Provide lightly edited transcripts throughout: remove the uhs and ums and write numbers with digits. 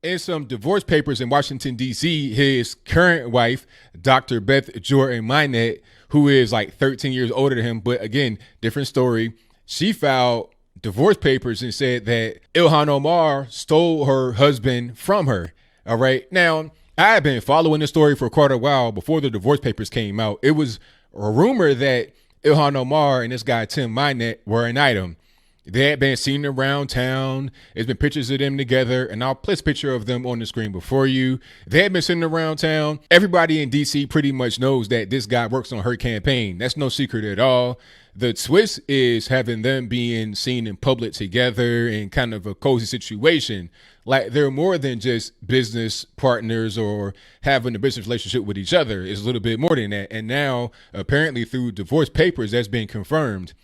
In some divorce papers in Washington, D.C., his current wife, Dr. Beth Mynett, who is like 13 years older than him, but again, different story, she filed divorce papers and said that Ilhan Omar stole her husband from her. All right. Now, I had been following this story for quite a while before the divorce papers came out. It was a rumor that Ilhan Omar and this guy, Tim Mynett, were an item. They had been seen around town. There's been pictures of them together, and I'll place a picture of them on the screen before you. They had been sitting around town. Everybody in D.C. pretty much knows that this guy works on her campaign. That's no secret at all. The twist is having them being seen in public together in kind of a cozy situation. Like they're more than just business partners or having a business relationship with each other. It's a little bit more than that. And now, apparently through divorce papers, that's been confirmed.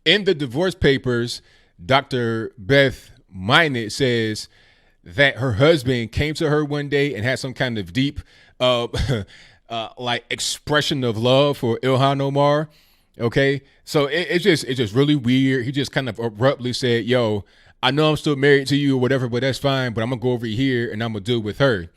In the divorce papers, Dr. Beth Mynett says that her husband came to her one day and had some kind of deep like expression of love for Ilhan Omar. Okay, so it's just really weird. He just kind of abruptly said, yo, I know I'm still married to you or whatever, but that's fine. But I'm going to go over here and I'm going to deal with her.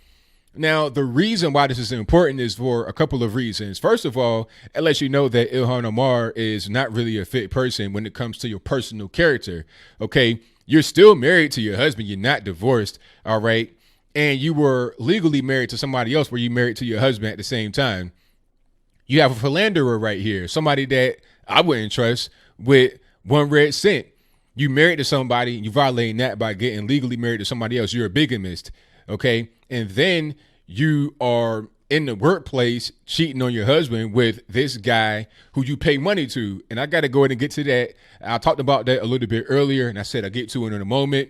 Now, the reason why this is important is for a couple of reasons. First of all, it lets you know that Ilhan Omar is not really a fit person when it comes to your personal character. Okay, you're still married to your husband. You're not divorced. All right. And you were legally married to somebody else where you married to your husband at the same time. You have a philanderer right here, somebody that I wouldn't trust with one red cent. You married to somebody, you violating that by getting legally married to somebody else. You're a bigamist. Okay. And then you are in the workplace cheating on your husband with this guy who you pay money to. And I got to go ahead and get to that. I talked about that a little bit earlier, and I said I'll get to it in a moment.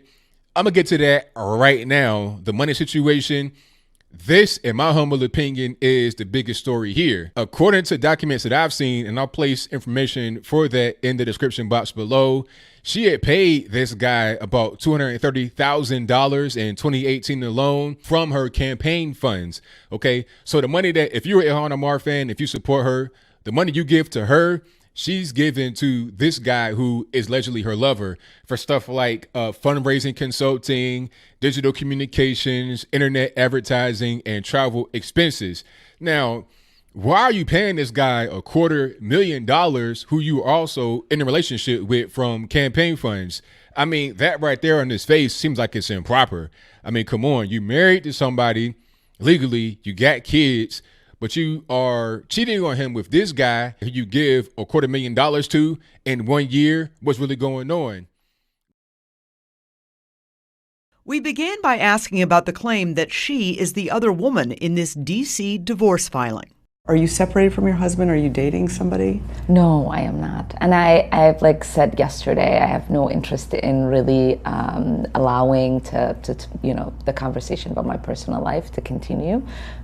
I'm going to get to that right now. The money situation. This, in my humble opinion, is the biggest story here. According to documents that I've seen, and I'll place information for that in the description box below, she had paid this guy about $230,000 in 2018 alone from her campaign funds. Okay, so the money that, if you're an Ilhan Omar fan, if you support her, the money you give to her, she's given to this guy who is allegedly her lover for stuff like fundraising, consulting, digital communications, internet advertising, and travel expenses. Now, why are you paying this guy $250,000 who you are also in a relationship with from campaign funds? I mean, that right there on his face seems like it's improper. I mean, come on, you married to somebody legally, you got kids, but you are cheating on him with this guy who you give $250,000 to in 1 year. What's really going on? We began by asking about the claim that she is the other woman in this D.C. divorce filing. Are you separated from your husband? Are you dating somebody? No, I am not. And I've like said yesterday, I have no interest in really allowing the conversation about my personal life to continue.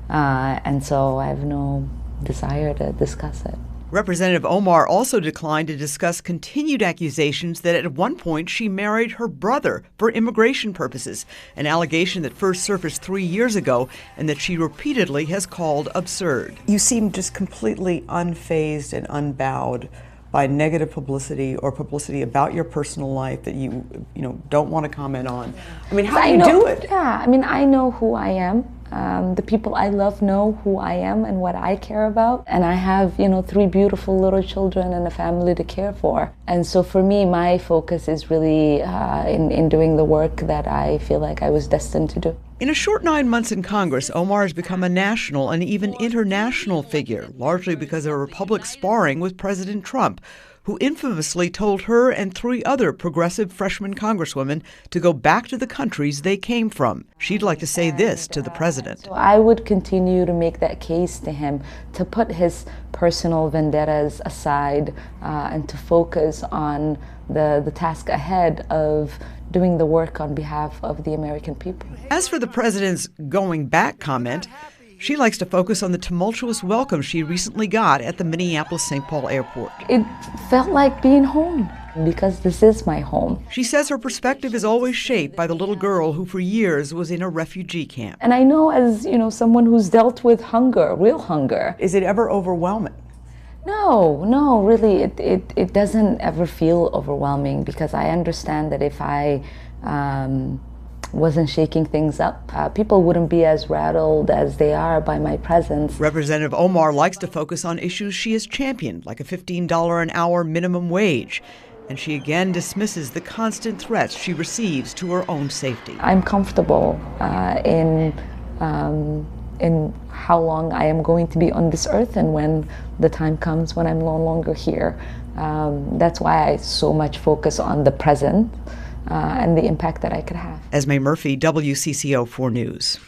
And so I have no desire to discuss it. Representative Omar also declined to discuss continued accusations that at one point she married her brother for immigration purposes, an allegation that first surfaced 3 years ago and that she repeatedly has called absurd. You seem just completely unfazed and unbowed by negative publicity or publicity about your personal life that you don't want to comment on. I mean, how do you do it? Yeah, I mean, I know who I am. The people I love know who I am and what I care about. And I have, 3 beautiful little children and a family to care for. And so for me, my focus is really in doing the work that I feel like I was destined to do. In a short 9 months in Congress, Omar has become a national and even international figure, largely because of her public sparring with President Trump, who infamously told her and 3 other progressive freshman congresswomen to go back to the countries they came from. She'd like to say this to the president. So I would continue to make that case to him to put his personal vendettas aside and to focus on the task ahead of doing the work on behalf of the American people. As for the president's going back comment, she likes to focus on the tumultuous welcome she recently got at the Minneapolis-St. Paul airport. It felt like being home because this is my home. She says her perspective is always shaped by the little girl who for years was in a refugee camp. And I know as, someone who's dealt with hunger, real hunger. Is it ever overwhelming? No, really, it doesn't ever feel overwhelming because I understand that if I wasn't shaking things up, people wouldn't be as rattled as they are by my presence. Representative Omar likes to focus on issues she has championed, like a $15 an hour minimum wage. And she again dismisses the constant threats she receives to her own safety. I'm comfortable in how long I am going to be on this earth, and when the time comes when I'm no longer here. That's why I so much focus on the present and the impact that I could have. Esme Murphy, WCCO 4 News.